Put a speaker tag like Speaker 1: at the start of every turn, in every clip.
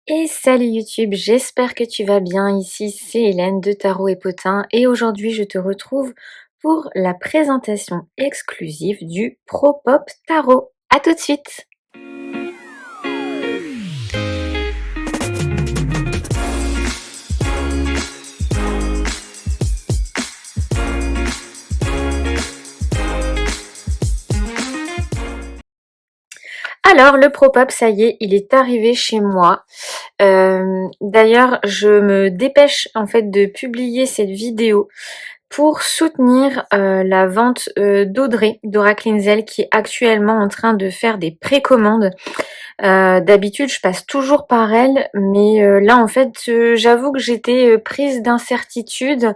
Speaker 1: Et salut YouTube, j'espère que tu vas bien. Ici c'est Hélène de Tarot et Potin et aujourd'hui je te retrouve pour la présentation exclusive du Propop Tarot. A tout de suite. Alors le Propop, ça y est, il est arrivé chez moi. D'ailleurs, je me dépêche en fait de publier cette vidéo pour soutenir la vente d'Audrey, d'Oracle Inzel, qui est actuellement en train de faire des précommandes. D'habitude, je passe toujours par elle, mais là, en fait, j'avoue que j'étais prise d'incertitude.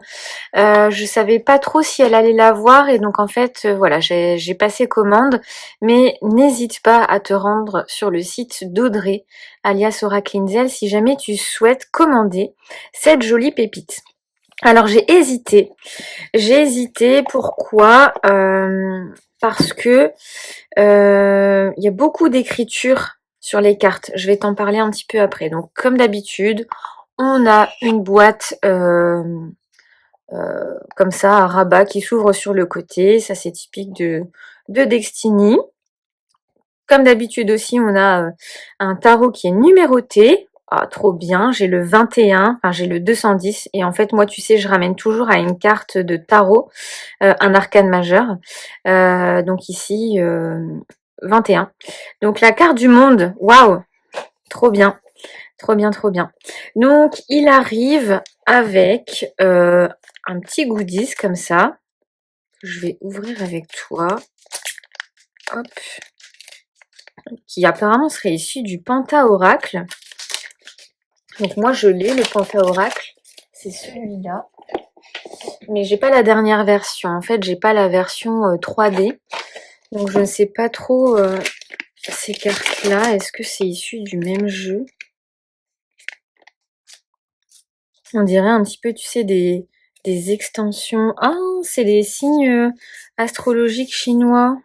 Speaker 1: Je savais pas trop si elle allait l'avoir et donc en fait, voilà, j'ai passé commande. Mais n'hésite pas à te rendre sur le site d'Audrey, alias Oracle Inzel, si jamais tu souhaites commander cette jolie pépite. Alors j'ai hésité. Pourquoi parce que il y a beaucoup d'écriture sur les cartes. Je vais t'en parler un petit peu après. Donc comme d'habitude, on a une boîte comme ça à rabat qui s'ouvre sur le côté. Ça c'est typique de Destiny. Comme d'habitude aussi, on a un tarot qui est numéroté. Ah, trop bien, j'ai le 21, enfin j'ai le 210 et en fait moi tu sais je ramène toujours à une carte de tarot, un arcane majeur. Donc ici 21. Donc la carte du monde, waouh, trop bien, trop bien, trop bien. Donc il arrive avec un petit goodies comme ça. Je vais ouvrir avec toi. Hop. Qui apparemment serait issu du Penta-Oracle. Donc moi je l'ai, le Penta-Oracle. C'est celui-là. Mais j'ai pas la dernière version. En fait, j'ai pas la version 3D. Donc je ne sais pas trop ces cartes-là. Est-ce que c'est issu du même jeu? On dirait un petit peu, tu sais, des extensions. Ah, c'est les signes astrologiques chinois.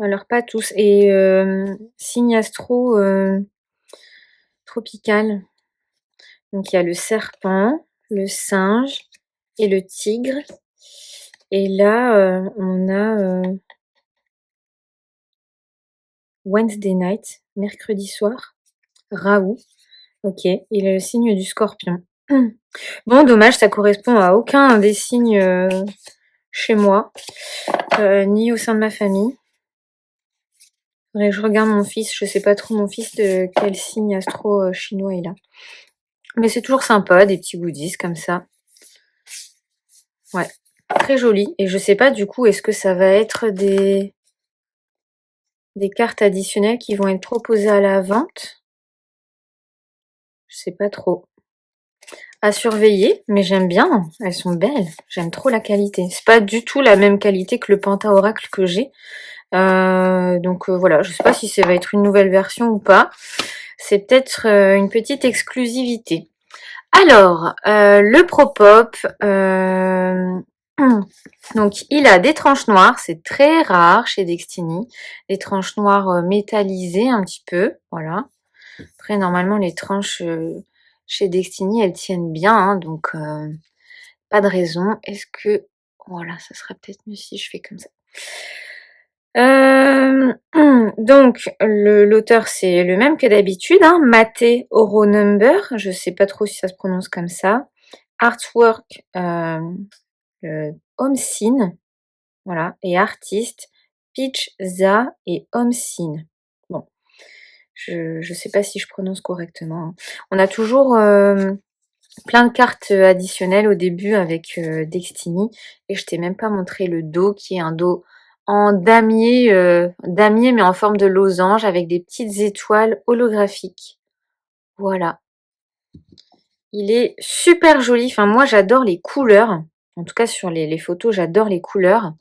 Speaker 1: Alors pas tous. Et signes astro tropical. Donc il y a le serpent, le singe et le tigre. Et là, on a Wednesday night, mercredi soir, Raoult. Ok, il est le signe du scorpion. Bon, dommage, ça correspond à aucun des signes chez moi, ni au sein de ma famille. Faudrait que je regarde mon fils, je sais pas trop mon fils de quel signe astro chinois il a. Mais c'est toujours sympa, des petits goodies comme ça. Ouais, très joli. Et je sais pas du coup, est-ce que ça va être des cartes additionnelles qui vont être proposées à la vente? Je sais pas trop. À surveiller, mais j'aime bien, elles sont belles, j'aime trop la qualité. C'est pas du tout la même qualité que le Penta-Oracle que j'ai. Donc voilà, je sais pas si ça va être une nouvelle version ou pas. C'est peut-être une petite exclusivité. Alors, le Propop, donc il a des tranches noires, c'est très rare chez Destiny. Des tranches noires métallisées un petit peu, voilà. Après, normalement, les tranches chez Destiny, elles tiennent bien, hein, donc pas de raison. Est-ce que... Voilà, ça sera peut-être mieux si je fais comme ça. Donc, l'auteur, c'est le même que d'habitude, hein, Maté Oro Number. Je sais pas trop si ça se prononce comme ça. Artwork, Homsin, voilà, et artiste, Peach Za et Homsin. Bon, je sais pas si je prononce correctement, hein. On a toujours plein de cartes additionnelles au début avec Destiny et je t'ai même pas montré le dos qui est un dos en damier, damier mais en forme de losange avec des petites étoiles holographiques. Voilà. Il est super joli. Enfin moi j'adore les couleurs. En tout cas sur les photos j'adore les couleurs.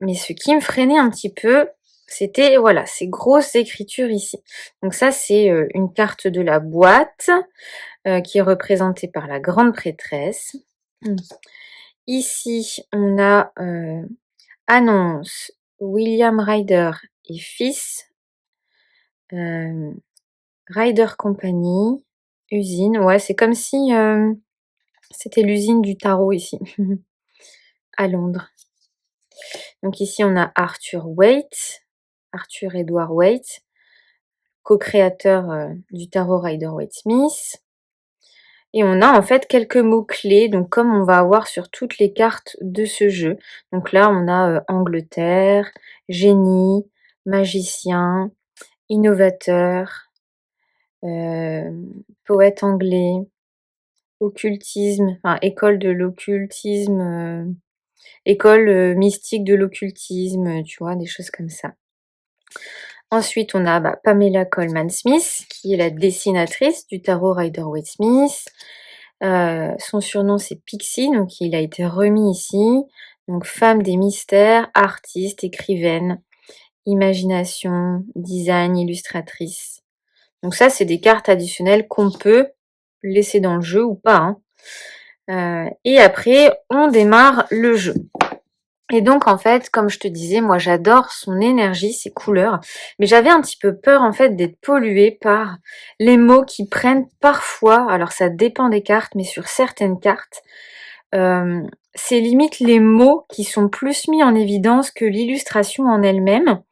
Speaker 1: Mais ce qui me freinait un petit peu, c'était voilà, ces grosses écritures ici. Donc ça c'est une carte de la boîte. Qui est représentée par la grande prêtresse. Ici, on a annonce William Ryder et fils. Rider Company, usine. Ouais, c'est comme si c'était l'usine du tarot ici, à Londres. Donc ici, on a Arthur Waite, Arthur Edward Waite, co-créateur du tarot Rider-Waite-Smith. Et on a en fait quelques mots-clés, donc comme on va avoir sur toutes les cartes de ce jeu. Donc là, on a Angleterre, génie, magicien, innovateur, poète anglais, occultisme, enfin école de l'occultisme, école mystique de l'occultisme, tu vois, des choses comme ça. Ensuite, on a Pamela Coleman Smith, qui est la dessinatrice du tarot Rider-Waite-Smith. Son surnom, c'est Pixie, donc il a été remis ici. Donc, femme des mystères, artiste, écrivaine, imagination, design, illustratrice. Donc ça, c'est des cartes additionnelles qu'on peut laisser dans le jeu ou pas, hein. Et après, on démarre le jeu. Et donc, en fait, comme je te disais, moi, j'adore son énergie, ses couleurs, mais j'avais un petit peu peur, en fait, d'être polluée par les mots qui prennent parfois, alors ça dépend des cartes, mais sur certaines cartes, c'est limite les mots qui sont plus mis en évidence que l'illustration en elle-même.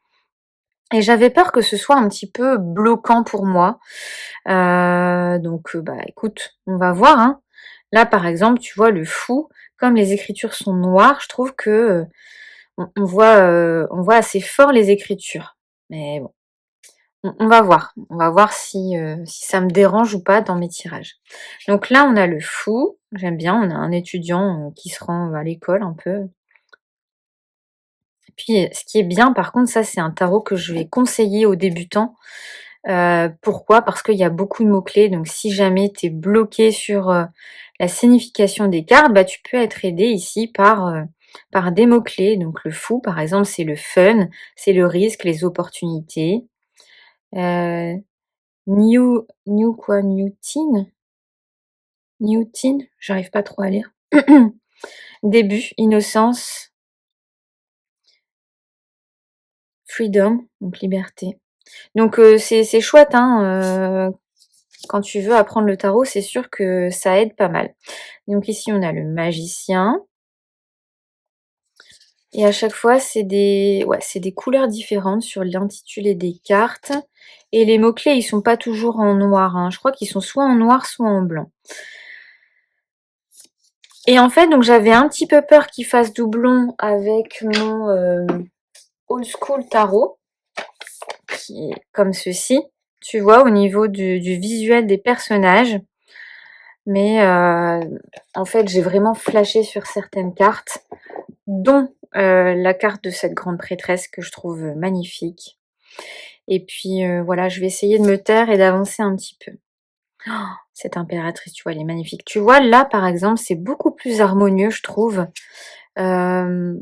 Speaker 1: Et j'avais peur que ce soit un petit peu bloquant pour moi. Donc, écoute, on va voir, hein. Là, par exemple, tu vois, le fou, comme les écritures sont noires, je trouve que on voit assez fort les écritures. Mais bon, on va voir. On va voir si ça me dérange ou pas dans mes tirages. Donc là, on a le fou. J'aime bien. On a un étudiant qui se rend à l'école un peu. Et puis, ce qui est bien, par contre, ça, c'est un tarot que je vais conseiller aux débutants. Pourquoi? Parce qu'il y a beaucoup de mots-clés. Donc, si jamais tu es bloqué sur la signification des cartes, tu peux être aidé ici par des mots-clés. Donc, le fou, par exemple, c'est le fun, c'est le risque, les opportunités. Euh, new quoi? New teen? New teen? J'arrive pas trop à lire. Début, innocence, freedom, donc liberté. Donc, c'est chouette, hein, quand tu veux apprendre le tarot, c'est sûr que ça aide pas mal. Donc ici, on a le magicien. Et à chaque fois, c'est des couleurs différentes sur l'intitulé des cartes. Et les mots-clés, ils sont pas toujours en noir, hein. Je crois qu'ils sont soit en noir, soit en blanc. Et en fait, donc j'avais un petit peu peur qu'il fasse doublon avec mon old school tarot, qui est comme ceci. Tu vois, au niveau du visuel des personnages. Mais en fait, j'ai vraiment flashé sur certaines cartes, dont la carte de cette grande prêtresse que je trouve magnifique. Et puis voilà, je vais essayer de me taire et d'avancer un petit peu. Oh, cette impératrice, tu vois, elle est magnifique. Tu vois, là, par exemple, c'est beaucoup plus harmonieux, je trouve, que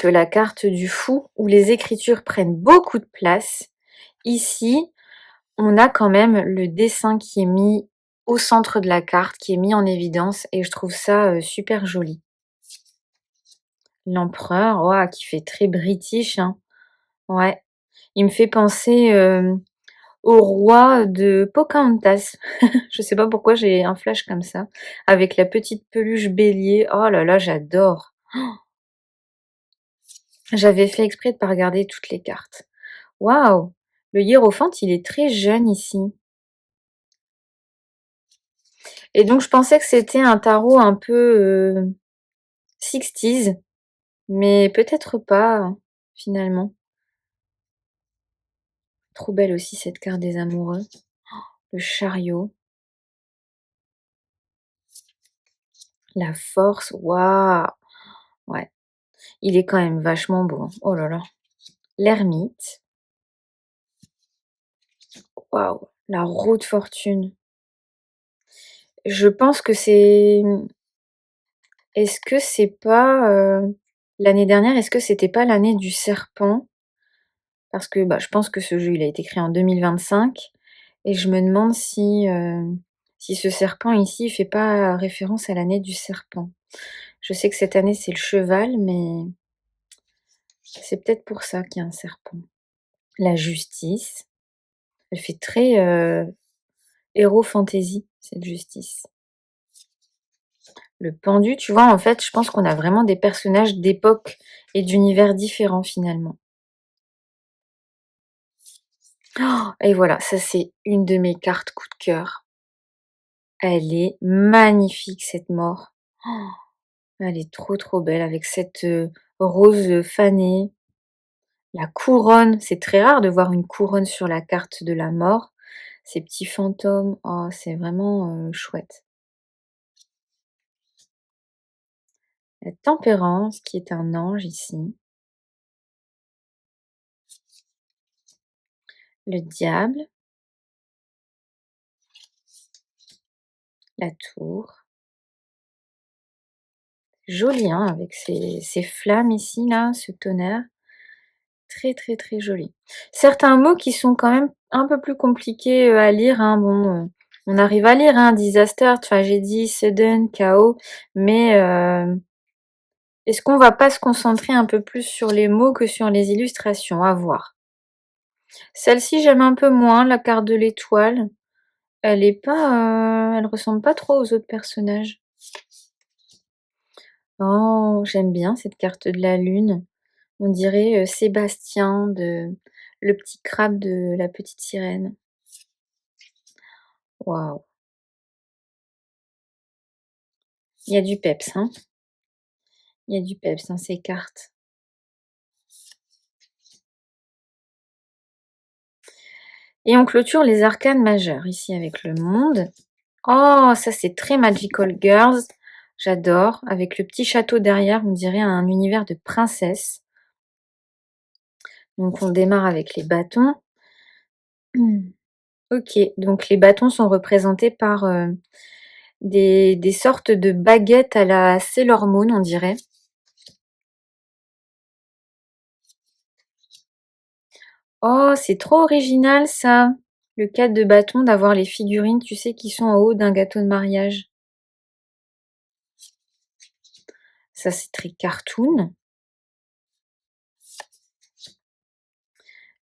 Speaker 1: la carte du fou, où les écritures prennent beaucoup de place. Ici, on a quand même le dessin qui est mis au centre de la carte, qui est mis en évidence, et je trouve ça super joli. L'empereur, ouah, qui fait très british, hein. Ouais, il me fait penser au roi de Pocahontas. Je sais pas pourquoi j'ai un flash comme ça, avec la petite peluche bélier. Oh là là, j'adore. J'avais fait exprès de pas regarder toutes les cartes. Waouh! Le hiérophante, il est très jeune ici. Et donc, je pensais que c'était un tarot un peu 60s, mais peut-être pas, finalement. Trop belle aussi cette carte des amoureux. Le chariot. La force, waouh! Ouais, il est quand même vachement beau, hein. Oh là là. L'ermite. Waouh! La roue de fortune. Je pense que c'est... Est-ce que c'est pas... l'année dernière, est-ce que c'était pas l'année du serpent? Parce que je pense que ce jeu, il a été créé en 2025. Et je me demande si ce serpent ici, il fait pas référence à l'année du serpent. Je sais que cette année, c'est le cheval, mais c'est peut-être pour ça qu'il y a un serpent. La justice. Elle fait très, héros fantasy, cette Justice. Le pendu, tu vois, en fait, je pense qu'on a vraiment des personnages d'époques et d'univers différents, finalement. Oh, et voilà, ça, c'est une de mes cartes coup de cœur. Elle est magnifique, cette mort. Oh, elle est trop, trop belle avec cette, rose, fanée. La couronne, c'est très rare de voir une couronne sur la carte de la mort. Ces petits fantômes, oh, c'est vraiment, chouette. La tempérance qui est un ange ici. Le diable, la tour. Joli, hein, avec ces flammes ici, là, ce tonnerre. Très, très, très joli. Certains mots qui sont quand même un peu plus compliqués, à lire, hein. Bon, on arrive à lire, hein, disaster, tragédie, sudden, chaos, mais est-ce qu'on va pas se concentrer un peu plus sur les mots que sur les illustrations? À voir. Celle-ci, j'aime un peu moins, la carte de l'étoile. Elle est pas, elle ressemble pas trop aux autres personnages. Oh, j'aime bien cette carte de la lune. On dirait, Sébastien de Le Petit Crabe de La Petite Sirène. Waouh! Il y a du peps, hein. Il y a du peps dans ces cartes. Et on clôture les arcanes majeures ici avec le monde. Oh, ça c'est très Magical Girls. J'adore. Avec le petit château derrière, on dirait un univers de princesse. Donc on démarre avec les bâtons. Ok, donc les bâtons sont représentés par des sortes de baguettes à la Sailor Moon, on dirait. Oh, c'est trop original ça! Le cadre de bâton, d'avoir les figurines, tu sais, qui sont en haut d'un gâteau de mariage. Ça, c'est très cartoon.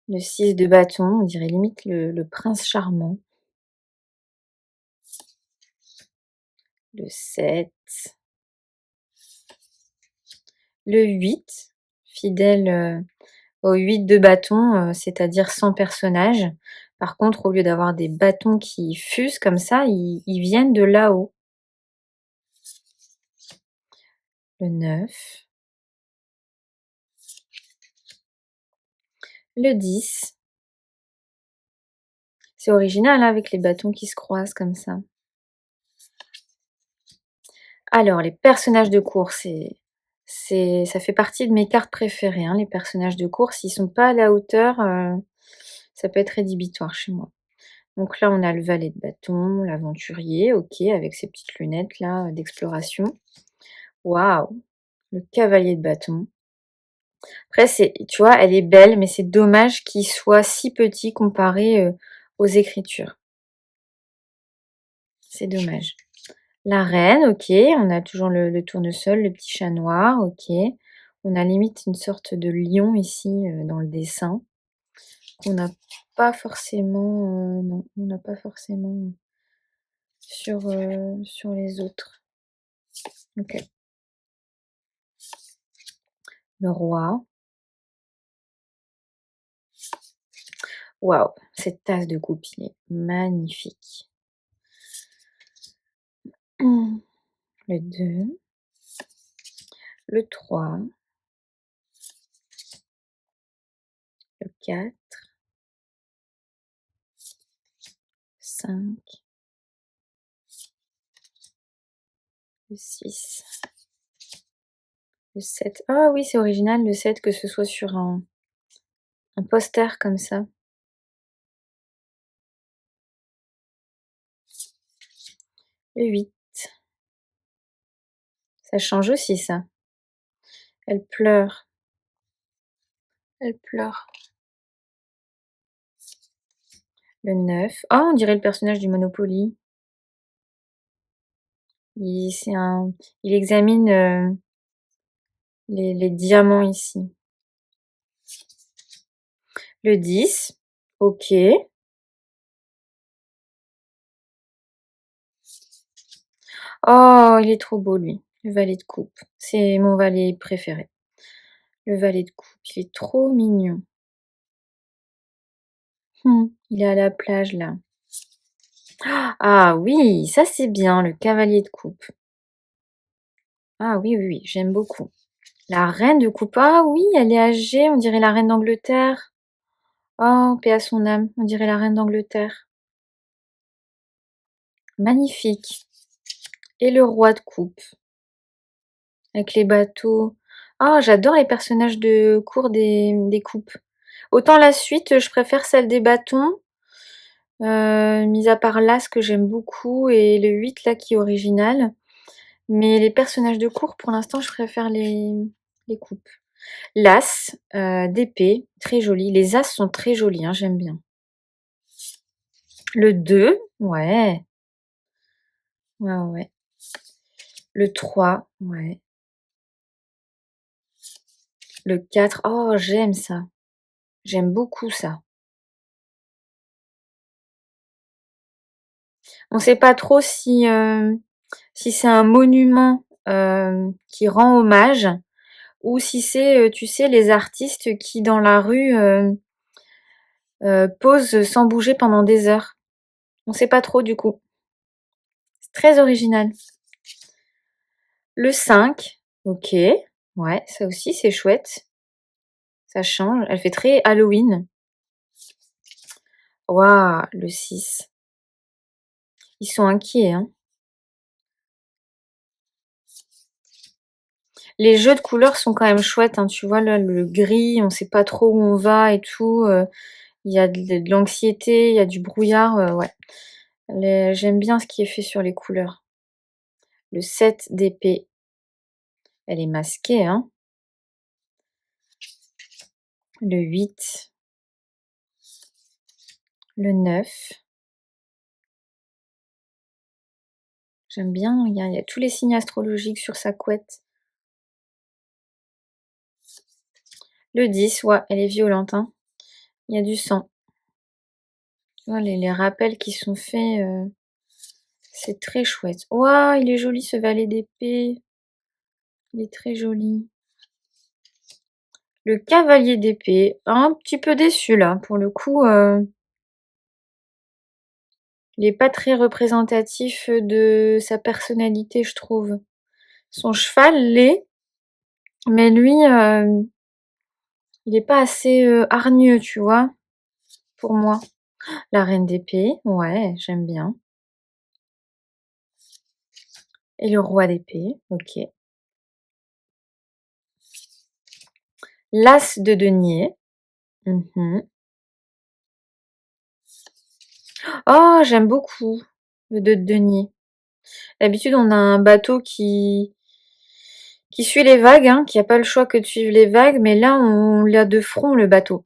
Speaker 1: Le 6 de bâton, on dirait limite le prince charmant. Le 7. Le 8, fidèle au 8 de bâton, c'est-à-dire sans personnage. Par contre, au lieu d'avoir des bâtons qui fusent comme ça, ils viennent de là-haut. Le 9. Le 10. C'est original, hein, avec les bâtons qui se croisent comme ça. Alors, les personnages de course, ça fait partie de mes cartes préférées, hein, les personnages de course. S'ils sont pas à la hauteur, ça peut être rédhibitoire chez moi. Donc là, on a le valet de bâton, l'aventurier, OK, avec ses petites lunettes là, d'exploration. Waouh! Le cavalier de bâton. Après c'est tu vois, elle est belle, mais c'est dommage qu'il soit si petit comparé, aux écritures. C'est dommage. La reine, OK, on a toujours le tournesol, le petit chat noir, OK. On a limite une sorte de lion ici, dans le dessin, qu'on n'a pas forcément, non, on n'a pas forcément sur les autres. OK. Le roi. Waouh! Cette tasse de coupe, il est magnifique. Le 2, le 3, le 4, 5, le 6, le 7. Ah oui, c'est original le 7 que ce soit sur un poster comme ça. Le 8, ça change aussi ça. Elle pleure, elle pleure. Le 9. Oh, on dirait le personnage du Monopoly. Il examine, les diamants ici. Le 10, OK. Oh, il est trop beau lui, le valet de coupe. C'est mon valet préféré. Le valet de coupe, il est trop mignon. Il est à la plage là. Ah oui, ça c'est bien, le cavalier de coupe. Ah oui, oui, oui, j'aime beaucoup. La reine de coupe, ah oui, elle est âgée, on dirait la reine d'Angleterre. Oh, paix à son âme, on dirait la reine d'Angleterre. Magnifique. Et le roi de coupe, avec les bateaux. Ah, j'adore les personnages de cour des coupes. Autant la suite, je préfère celle des bâtons, mis à part l'As que j'aime beaucoup et le 8 là qui est original. Mais les personnages de cour, pour l'instant, je préfère les coupes. L'As d'épée, très joli. Les As sont très jolis, hein, j'aime bien. Le 2, ouais. Ouais, ouais. Le 3, ouais. Le 4, oh, j'aime ça. J'aime beaucoup ça. On sait pas trop si c'est un monument qui rend hommage ou si c'est, tu sais, les artistes qui dans la rue posent sans bouger pendant des heures. On sait pas trop du coup. C'est très original. Le 5, ok. Ouais, ça aussi c'est chouette. Ça change. Elle fait très Halloween. Waouh, le 6. Ils sont inquiets, hein. Les jeux de couleurs sont quand même chouettes, hein. Tu vois là, le gris, on sait pas trop où on va et tout. Il y a de l'anxiété, il y a du brouillard, ouais. J'aime bien ce qui est fait sur les couleurs. Le 7 d'épée, elle est masquée, hein. Le 8, le 9. J'aime bien, il y a tous les signes astrologiques sur sa couette. Le 10, ouais, elle est violente, hein. Il y a du sang. Tu vois, les rappels qui sont faits, c'est très chouette. Waouh, il est joli ce valet d'épée. Il est très joli. Le cavalier d'épée, un petit peu déçu là, pour le coup, il est pas très représentatif de sa personnalité, je trouve. Son cheval l'est, mais lui, il est pas assez hargneux, tu vois, pour moi. La reine d'épée, ouais, j'aime bien. Et le roi d'épée, ok. L'as de denier. Oh, j'aime beaucoup le 2 de denier. D'habitude, on a un bateau qui suit les vagues, hein, qui a pas le choix que de suivre les vagues, mais là, on l'a de front, le bateau.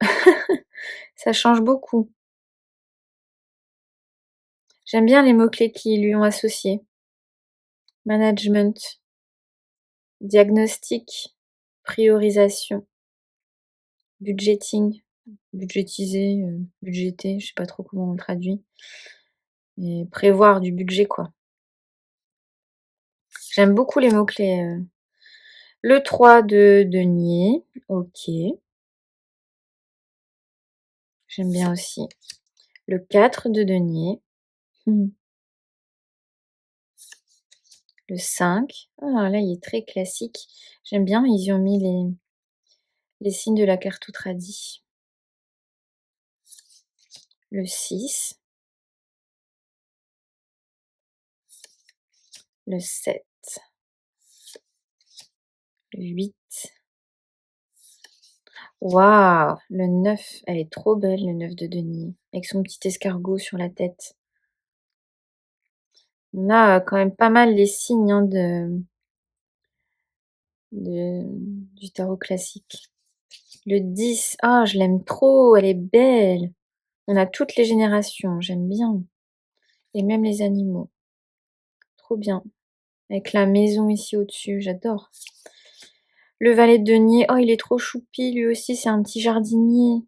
Speaker 1: Ça change beaucoup. J'aime bien les mots-clés qui lui ont associés. Management, diagnostic, priorisation, budgeting, budgétiser, budgéter, je sais pas trop comment on le traduit. Mais prévoir du budget, quoi. J'aime beaucoup les mots-clés. Le 3 de denier, ok. J'aime bien aussi. Le 4 de denier. Le 5. Ah là, il est très classique. J'aime bien, ils y ont mis les signes de la carte tradie. Le 6. Le 7. Le 8. Waouh! Le 9, elle est trop belle, le 9 de denier, avec son petit escargot sur la tête. On a quand même pas mal les signes hein, du tarot classique. Le 10, ah, je l'aime trop, elle est belle. On a toutes les générations, j'aime bien. Et même les animaux. Trop bien. Avec la maison ici au-dessus, j'adore. Le valet de denier, oh, il est trop choupi, lui aussi, c'est un petit jardinier.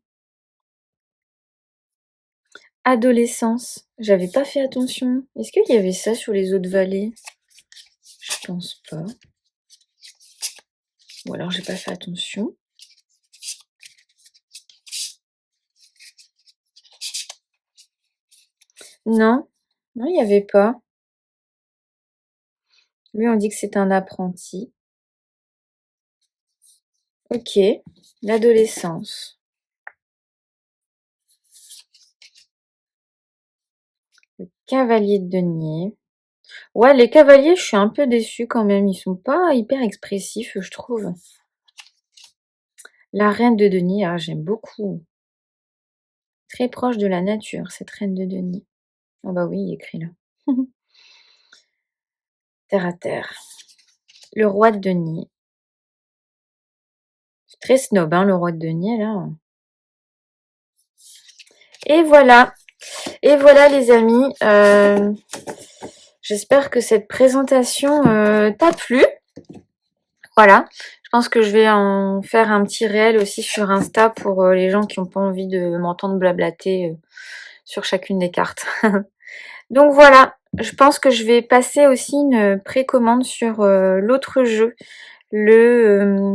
Speaker 1: Adolescence, j'avais pas fait attention. Est-ce qu'il y avait ça sur les autres valets? Je pense pas. Ou alors j'ai pas fait attention. Non, non, il n'y avait pas. Lui, on dit que c'est un apprenti. Ok, l'adolescence. Le cavalier de denier. Ouais, les cavaliers, je suis un peu déçue quand même. Ils sont pas hyper expressifs, je trouve. La reine de denier, ah, j'aime beaucoup. Très proche de la nature, cette reine de denier. Ah bah oui, il est écrit là. Terre à terre. Le roi de denier. C'est très snob, hein, le roi de denier, là. Et voilà. Et voilà, les amis. J'espère que cette présentation t'a plu. Voilà. Je pense que je vais en faire un petit réel aussi sur Insta pour les gens qui n'ont pas envie de m'entendre blablater sur chacune des cartes. Donc voilà. Je pense que je vais passer aussi une précommande sur l'autre jeu. Je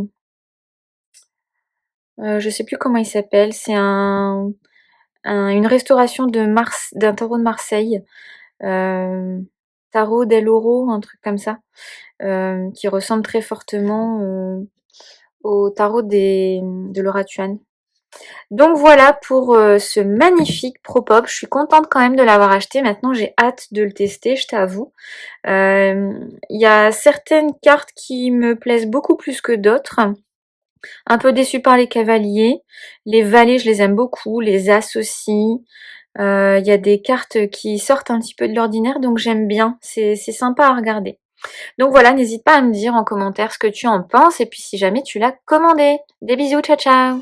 Speaker 1: sais plus comment il s'appelle. C'est une restauration d'un tarot de Marseille. Tarot del Oro, un truc comme ça. Qui ressemble très fortement au tarot de l'Oratuan. Donc voilà pour ce magnifique Propop. Je suis contente quand même de l'avoir acheté. Maintenant, j'ai hâte de le tester, je t'avoue. Il y a certaines cartes qui me plaisent beaucoup plus que d'autres. Un peu déçue par les cavaliers. Les valets, je les aime beaucoup. Les as aussi. Il y a des cartes qui sortent un petit peu de l'ordinaire, donc j'aime bien. C'est sympa à regarder. Donc voilà, n'hésite pas à me dire en commentaire ce que tu en penses et puis si jamais tu l'as commandé. Des bisous, ciao ciao!